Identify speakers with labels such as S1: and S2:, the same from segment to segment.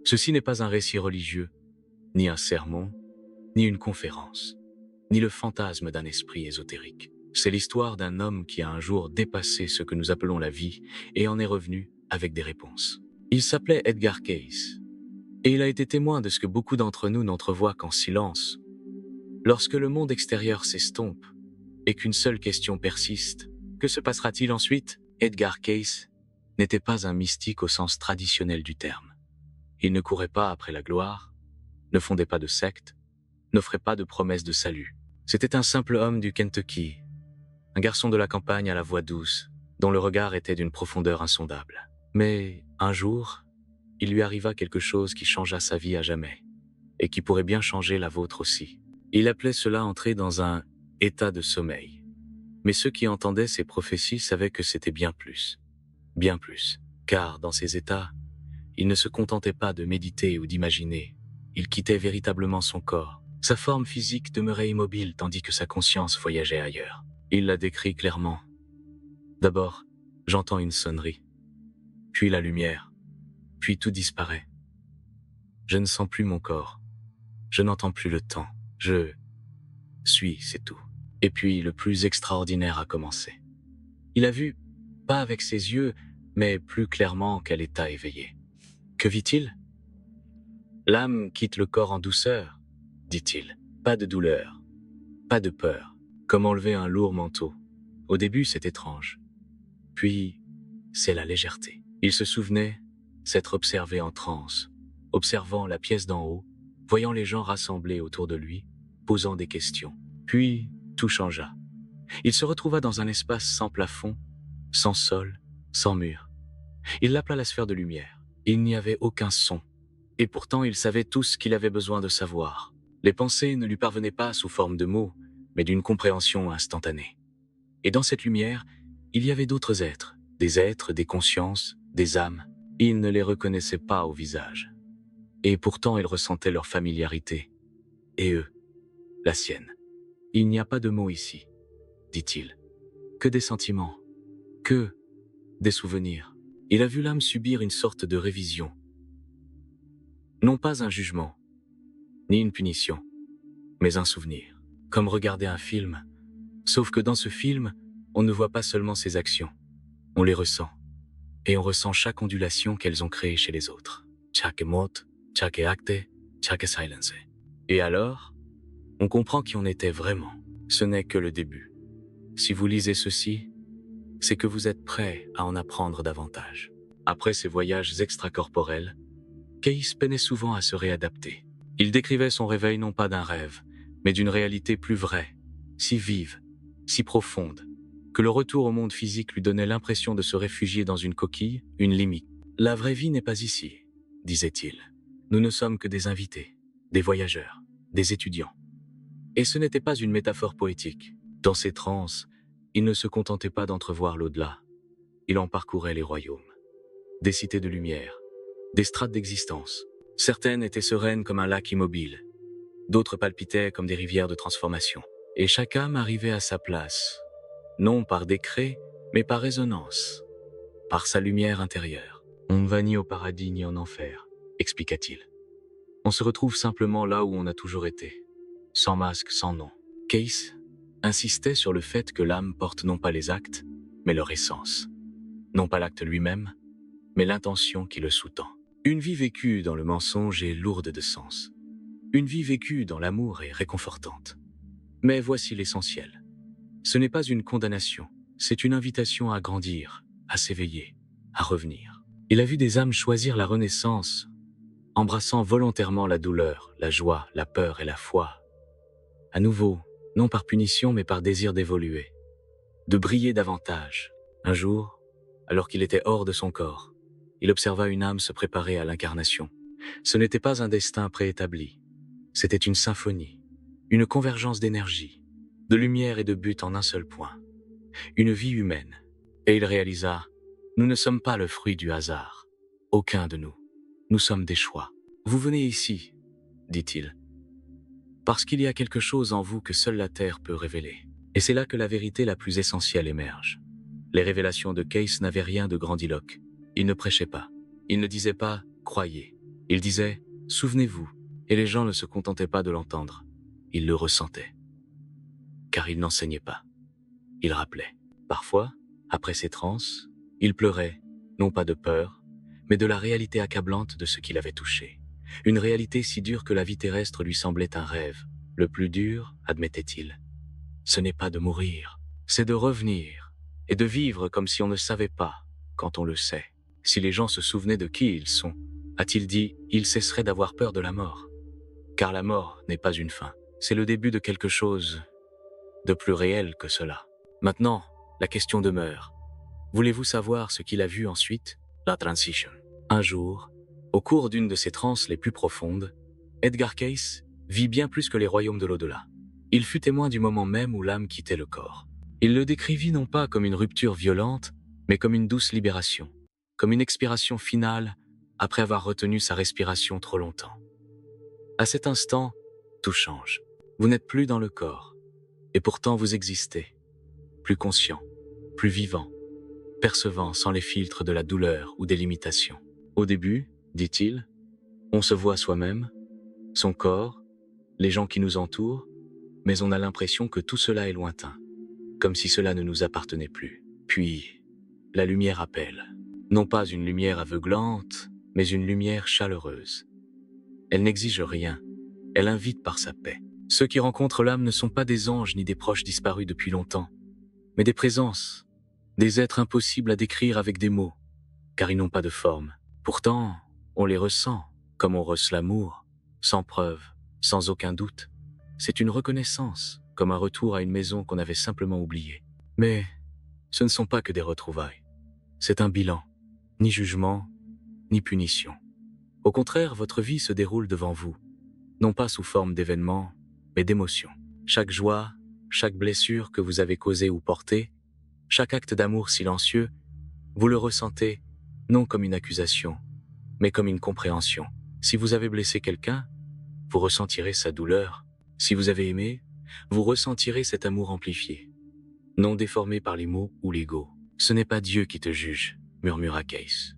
S1: Ceci n'est pas un récit religieux, ni un sermon, ni une conférence, ni le fantasme d'un esprit ésotérique. C'est l'histoire d'un homme qui a un jour dépassé ce que nous appelons la vie et en est revenu avec des réponses. Il s'appelait Edgar Cayce, et il a été témoin de ce que beaucoup d'entre nous n'entrevoient qu'en silence. Lorsque le monde extérieur s'estompe et qu'une seule question persiste, que se passera-t-il ensuite? Edgar Cayce n'était pas un mystique au sens traditionnel du terme. Il ne courait pas après la gloire, ne fondait pas de secte, n'offrait pas de promesses de salut. C'était un simple homme du Kentucky, un garçon de la campagne à la voix douce, dont le regard était d'une profondeur insondable. Mais un jour, il lui arriva quelque chose qui changea sa vie à jamais, et qui pourrait bien changer la vôtre aussi. Il appelait cela entrer dans un état de sommeil. Mais ceux qui entendaient ces prophéties savaient que c'était bien plus, car dans ces états, il ne se contentait pas de méditer ou d'imaginer, il quittait véritablement son corps. Sa forme physique demeurait immobile tandis que sa conscience voyageait ailleurs. Il l'a décrit clairement. D'abord, j'entends une sonnerie, puis la lumière, puis tout disparaît. Je ne sens plus mon corps, je n'entends plus le temps, je suis, c'est tout. Et puis le plus extraordinaire a commencé. Il a vu, pas avec ses yeux, mais plus clairement qu'à l'état éveillé. Que vit-il? L'âme quitte le corps en douceur, dit-il. Pas de douleur, pas de peur, comme enlever un lourd manteau. Au début, c'est étrange. Puis, c'est la légèreté. Il se souvenait s'être observé en transe, observant la pièce d'en haut, voyant les gens rassemblés autour de lui, posant des questions. Puis, tout changea. Il se retrouva dans un espace sans plafond, sans sol, sans mur. Il l'appela la sphère de lumière. Il n'y avait aucun son. Et pourtant, il savait tout ce qu'il avait besoin de savoir. Les pensées ne lui parvenaient pas sous forme de mots, mais d'une compréhension instantanée. Et dans cette lumière, il y avait d'autres êtres, des consciences, des âmes. Il ne les reconnaissait pas au visage. Et pourtant, il ressentait leur familiarité. Et eux, la sienne. Il n'y a pas de mots ici, dit-il. Que des sentiments, que des souvenirs. Il a vu l'âme subir une sorte de révision. Non pas un jugement, ni une punition, mais un souvenir. Comme regarder un film, sauf que dans ce film, on ne voit pas seulement ses actions, on les ressent. Et on ressent chaque ondulation qu'elles ont créée chez les autres. Chaque mot, chaque acte, chaque silence. Et alors, on comprend qui on était vraiment. Ce n'est que le début. Si vous lisez ceci, c'est que vous êtes prêt à en apprendre davantage. Après ces voyages extracorporels, Cayce peinait souvent à se réadapter. Il décrivait son réveil non pas d'un rêve, mais d'une réalité plus vraie, si vive, si profonde, que le retour au monde physique lui donnait l'impression de se réfugier dans une coquille, une limite. La vraie vie n'est pas ici, disait-il. Nous ne sommes que des invités, des voyageurs, des étudiants. Et ce n'était pas une métaphore poétique. Dans ses transes, il ne se contentait pas d'entrevoir l'au-delà. Il en parcourait les royaumes. Des cités de lumière, des strates d'existence. Certaines étaient sereines comme un lac immobile. D'autres palpitaient comme des rivières de transformation. Et chaque âme arrivait à sa place, non par décret, mais par résonance, par sa lumière intérieure. On ne va ni au paradis ni en enfer, expliqua-t-il. On se retrouve simplement là où on a toujours été, sans masque, sans nom. Cayce insistait sur le fait que l'âme porte non pas les actes, mais leur essence. Non pas l'acte lui-même, mais l'intention qui le sous-tend. Une vie vécue dans le mensonge est lourde de sens. Une vie vécue dans l'amour est réconfortante. Mais voici l'essentiel. Ce n'est pas une condamnation, c'est une invitation à grandir, à s'éveiller, à revenir. Il a vu des âmes choisir la renaissance, embrassant volontairement la douleur, la joie, la peur et la foi. À nouveau, non par punition mais par désir d'évoluer, de briller davantage. Un jour, alors qu'il était hors de son corps, il observa une âme se préparer à l'incarnation. Ce n'était pas un destin préétabli, c'était une symphonie, une convergence d'énergie, de lumière et de but en un seul point, une vie humaine. Et il réalisa, nous ne sommes pas le fruit du hasard, aucun de nous, nous sommes des choix. Vous venez ici, dit-il, parce qu'il y a quelque chose en vous que seule la Terre peut révéler. Et c'est là que la vérité la plus essentielle émerge. Les révélations de Cayce n'avaient rien de grandiloquent. Il ne prêchait pas. Il ne disait pas « croyez ». Il disait « Souvenez-vous », et les gens ne se contentaient pas de l'entendre, ils le ressentaient. Car il n'enseignait pas, il rappelait. Parfois, après ces transes, il pleurait, non pas de peur, mais de la réalité accablante de ce qu'il avait touché. Une réalité si dure que la vie terrestre lui semblait un rêve. Le plus dur, admettait-il, ce n'est pas de mourir, c'est de revenir et de vivre comme si on ne savait pas, quand on le sait. Si les gens se souvenaient de qui ils sont, a-t-il dit, ils cesseraient d'avoir peur de la mort. Car la mort n'est pas une fin, c'est le début de quelque chose de plus réel que cela. Maintenant, la question demeure. Voulez-vous savoir ce qu'il a vu ensuite? La transition. Un jour, au cours d'une de ses transes les plus profondes, Edgar Cayce vit bien plus que les royaumes de l'au-delà. Il fut témoin du moment même où l'âme quittait le corps. Il le décrivit non pas comme une rupture violente, mais comme une douce libération, comme une expiration finale après avoir retenu sa respiration trop longtemps. À cet instant, tout change. Vous n'êtes plus dans le corps, et pourtant vous existez, plus conscient, plus vivant, percevant sans les filtres de la douleur ou des limitations. Au début, dit-il, on se voit soi-même, son corps, les gens qui nous entourent, mais on a l'impression que tout cela est lointain, comme si cela ne nous appartenait plus. Puis, la lumière appelle. Non pas une lumière aveuglante, mais une lumière chaleureuse. Elle n'exige rien, elle invite par sa paix. Ceux qui rencontrent l'âme ne sont pas des anges ni des proches disparus depuis longtemps, mais des présences, des êtres impossibles à décrire avec des mots, car ils n'ont pas de forme. Pourtant, on les ressent, comme on ressent l'amour, sans preuve, sans aucun doute. C'est une reconnaissance, comme un retour à une maison qu'on avait simplement oubliée. Mais ce ne sont pas que des retrouvailles. C'est un bilan, ni jugement, ni punition. Au contraire, votre vie se déroule devant vous, non pas sous forme d'événements, mais d'émotions. Chaque joie, chaque blessure que vous avez causée ou portée, chaque acte d'amour silencieux, vous le ressentez non comme une accusation, mais comme une compréhension. Si vous avez blessé quelqu'un, vous ressentirez sa douleur. Si vous avez aimé, vous ressentirez cet amour amplifié, non déformé par les mots ou l'ego. Ce n'est pas Dieu qui te juge, murmura Cayce.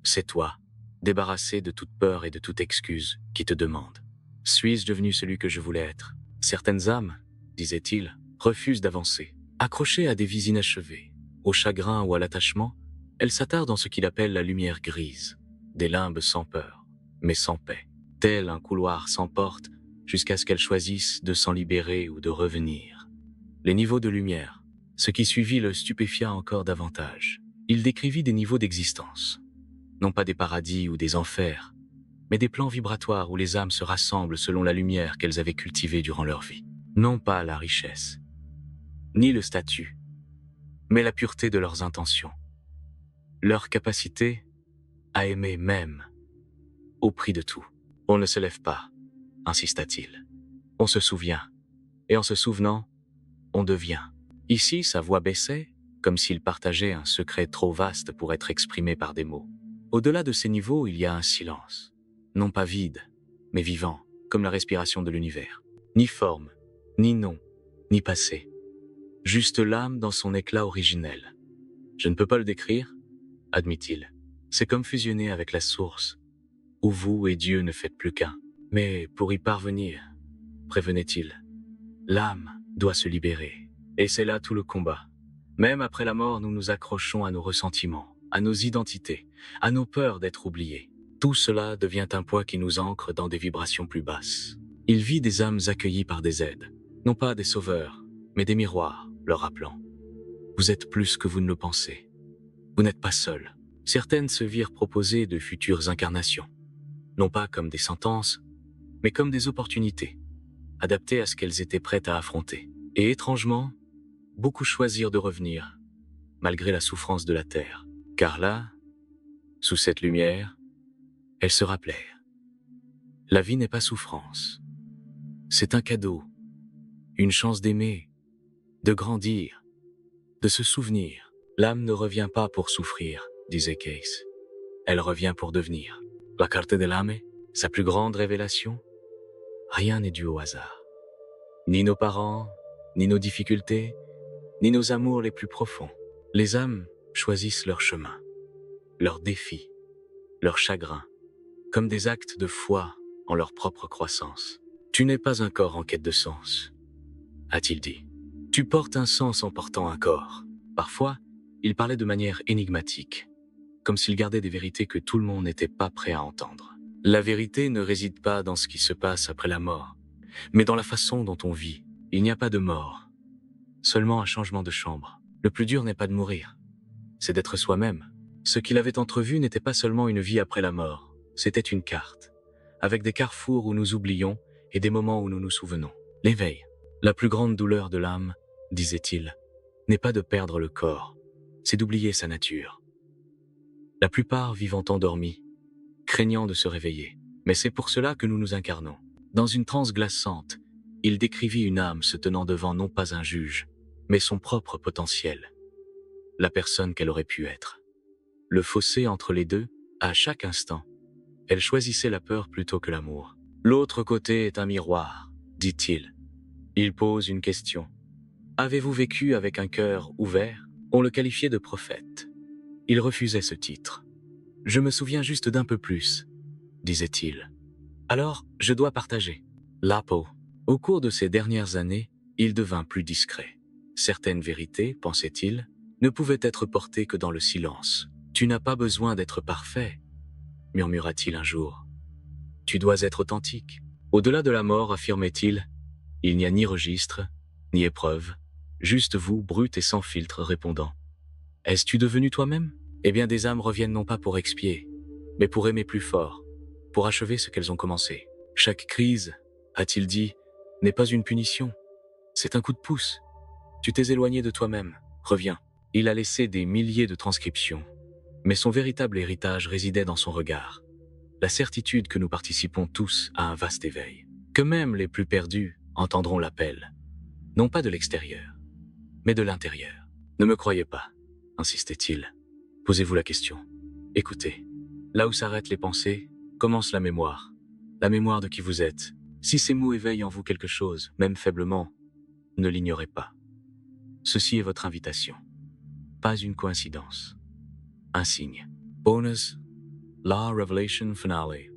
S1: C'est toi, débarrassé de toute peur et de toute excuse, qui te demande. Suis-je devenu celui que je voulais être? Certaines âmes, disait-il, refusent d'avancer. Accrochées à des vies inachevées, au chagrin ou à l'attachement, elles s'attardent dans ce qu'il appelle la lumière grise, des limbes sans peur, mais sans paix, tel un couloir sans porte, jusqu'à ce qu'elles choisissent de s'en libérer ou de revenir. Les niveaux de lumière, ce qui suivit le stupéfia encore davantage. Il décrivit des niveaux d'existence, non pas des paradis ou des enfers, mais des plans vibratoires où les âmes se rassemblent selon la lumière qu'elles avaient cultivée durant leur vie. Non pas la richesse, ni le statut, mais la pureté de leurs intentions, leur capacité à aimer même, au prix de tout. On ne se lève pas, insista-t-il. On se souvient, et en se souvenant, on devient. Ici, sa voix baissait, comme s'il partageait un secret trop vaste pour être exprimé par des mots. Au-delà de ces niveaux, il y a un silence, non pas vide, mais vivant, comme la respiration de l'univers. Ni forme, ni nom, ni passé. Juste l'âme dans son éclat originel. Je ne peux pas le décrire, admit-il. C'est comme fusionner avec la source, où vous et Dieu ne faites plus qu'un. Mais pour y parvenir, prévenait-il, l'âme doit se libérer. Et c'est là tout le combat. Même après la mort, nous nous accrochons à nos ressentiments, à nos identités, à nos peurs d'être oubliés. Tout cela devient un poids qui nous ancre dans des vibrations plus basses. Il vit des âmes accueillies par des aides, non pas des sauveurs, mais des miroirs, leur rappelant. Vous êtes plus que vous ne le pensez. Vous n'êtes pas seul. Certaines se virent proposer de futures incarnations, non pas comme des sentences, mais comme des opportunités, adaptées à ce qu'elles étaient prêtes à affronter. Et étrangement, beaucoup choisirent de revenir, malgré la souffrance de la terre. Car là, sous cette lumière, elles se rappelèrent. La vie n'est pas souffrance. C'est un cadeau, une chance d'aimer, de grandir, de se souvenir. L'âme ne revient pas pour souffrir, disait Cayce. Elle revient pour devenir. La carte de l'âme, sa plus grande révélation, rien n'est dû au hasard. Ni nos parents, ni nos difficultés, ni nos amours les plus profonds. Les âmes choisissent leur chemin, leurs défis, leurs chagrins, comme des actes de foi en leur propre croissance. Tu n'es pas un corps en quête de sens, a-t-il dit. Tu portes un sens en portant un corps. Parfois, il parlait de manière énigmatique, comme s'il gardait des vérités que tout le monde n'était pas prêt à entendre. La vérité ne réside pas dans ce qui se passe après la mort, mais dans la façon dont on vit. Il n'y a pas de mort, seulement un changement de chambre. Le plus dur n'est pas de mourir, c'est d'être soi-même. Ce qu'il avait entrevu n'était pas seulement une vie après la mort, c'était une carte, avec des carrefours où nous oublions et des moments où nous nous souvenons. L'éveil. La plus grande douleur de l'âme, disait-il, n'est pas de perdre le corps, c'est d'oublier sa nature. La plupart vivant endormis, craignant de se réveiller. Mais c'est pour cela que nous nous incarnons. Dans une transe glaçante, il décrivit une âme se tenant devant non pas un juge, mais son propre potentiel, la personne qu'elle aurait pu être. Le fossé entre les deux, à chaque instant, elle choisissait la peur plutôt que l'amour. L'autre côté est un miroir, dit-il. Il pose une question. Avez-vous vécu avec un cœur ouvert? On le qualifiait de prophète. Il refusait ce titre. Je me souviens juste d'un peu plus, disait-il. Alors, je dois partager. Lapo. Au cours de ces dernières années, il devint plus discret. Certaines vérités, pensait-il, ne pouvaient être portées que dans le silence. Tu n'as pas besoin d'être parfait, murmura-t-il un jour. Tu dois être authentique. Au-delà de la mort, affirmait-il, il n'y a ni registre, ni épreuve, juste vous, brute et sans filtre, répondant. Es-tu devenu toi-même? Eh bien, des âmes reviennent non pas pour expier, mais pour aimer plus fort, pour achever ce qu'elles ont commencé. Chaque crise, a-t-il dit, n'est pas une punition, c'est un coup de pouce. Tu t'es éloigné de toi-même, reviens. Il a laissé des milliers de transcriptions, mais son véritable héritage résidait dans son regard. La certitude que nous participons tous à un vaste éveil, que même les plus perdus entendront l'appel, non pas de l'extérieur, mais de l'intérieur. Ne me croyez pas, insistait-il. Posez-vous la question. Écoutez, là où s'arrêtent les pensées, commence la mémoire de qui vous êtes. Si ces mots éveillent en vous quelque chose, même faiblement, ne l'ignorez pas. Ceci est votre invitation. Pas une coïncidence. Un signe. Bonus, La Revelation Finale.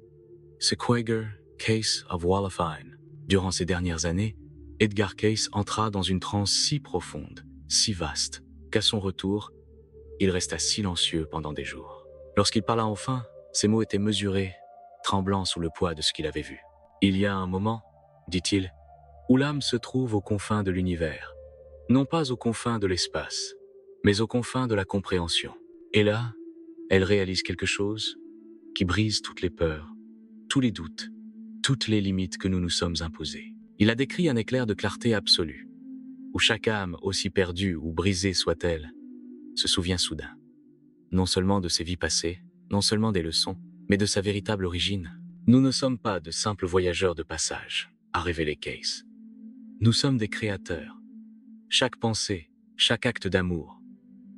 S1: Sequager, Case of Wallafine. Durant ces dernières années, Edgar Cayce entra dans une transe si profonde, si vaste, qu'à son retour, il resta silencieux pendant des jours. Lorsqu'il parla enfin, ses mots étaient mesurés, tremblant sous le poids de ce qu'il avait vu. Il y a un moment, dit-il, où l'âme se trouve aux confins de l'univers, non pas aux confins de l'espace, mais aux confins de la compréhension. Et là, elle réalise quelque chose qui brise toutes les peurs, tous les doutes, toutes les limites que nous nous sommes imposées. Il a décrit un éclair de clarté absolue, où chaque âme, aussi perdue ou brisée soit-elle, se souvient soudain, non seulement de ses vies passées, non seulement des leçons, mais de sa véritable origine. Nous ne sommes pas de simples voyageurs de passage, a révélé Cayce. Nous sommes des créateurs. Chaque pensée, chaque acte d'amour,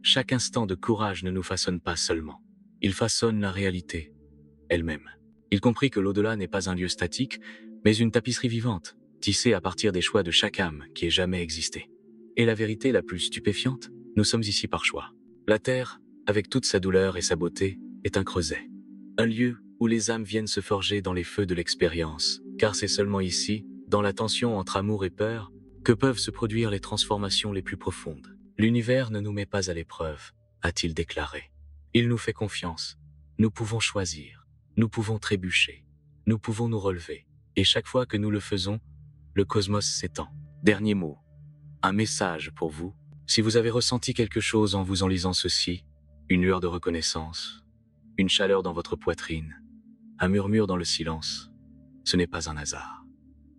S1: chaque instant de courage ne nous façonne pas seulement. Il façonne la réalité elle-même. Il comprit que l'au-delà n'est pas un lieu statique, mais une tapisserie vivante, tissée à partir des choix de chaque âme qui ait jamais existé. Et la vérité la plus stupéfiante, nous sommes ici par choix. La Terre, avec toute sa douleur et sa beauté, est un creuset. Un lieu où les âmes viennent se forger dans les feux de l'expérience, car c'est seulement ici, dans la tension entre amour et peur, que peuvent se produire les transformations les plus profondes. L'univers ne nous met pas à l'épreuve, a-t-il déclaré. Il nous fait confiance. Nous pouvons choisir. Nous pouvons trébucher. Nous pouvons nous relever. Et chaque fois que nous le faisons, le cosmos s'étend. Dernier mot. Un message pour vous. Si vous avez ressenti quelque chose en vous en lisant ceci, une lueur de reconnaissance, une chaleur dans votre poitrine, un murmure dans le silence, ce n'est pas un hasard.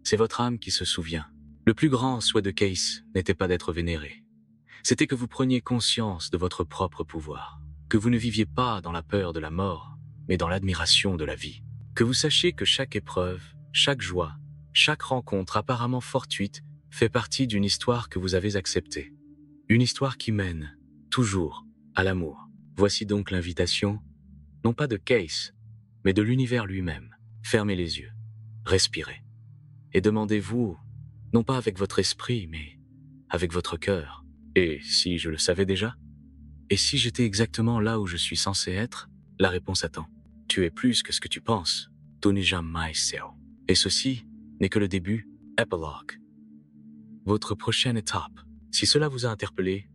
S1: C'est votre âme qui se souvient. Le plus grand souhait de Cayce n'était pas d'être vénéré. C'était que vous preniez conscience de votre propre pouvoir, que vous ne viviez pas dans la peur de la mort, mais dans l'admiration de la vie, que vous sachiez que chaque épreuve, chaque joie, chaque rencontre apparemment fortuite fait partie d'une histoire que vous avez acceptée. Une histoire qui mène, toujours, à l'amour. Voici donc l'invitation, non pas de Cayce, mais de l'univers lui-même. Fermez les yeux, respirez, et demandez-vous, non pas avec votre esprit, mais avec votre cœur. Et si je le savais déjà? Et si j'étais exactement là où je suis censé être? La réponse attend. Tu es plus que ce que tu penses. Tu n'es jamais seul. Et ceci n'est que le début. Epilogue. Votre prochaine étape. Si cela vous a interpellé,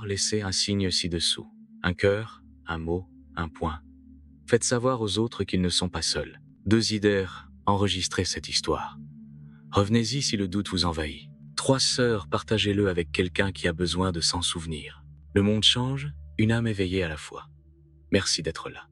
S1: laissez un signe ci-dessous. Un cœur, un mot, un point. Faites savoir aux autres qu'ils ne sont pas seuls. 2 idées, enregistrez cette histoire. Revenez-y si le doute vous envahit. 3 sœurs, partagez-le avec quelqu'un qui a besoin de s'en souvenir. Le monde change, une âme éveillée à la fois. Merci d'être là.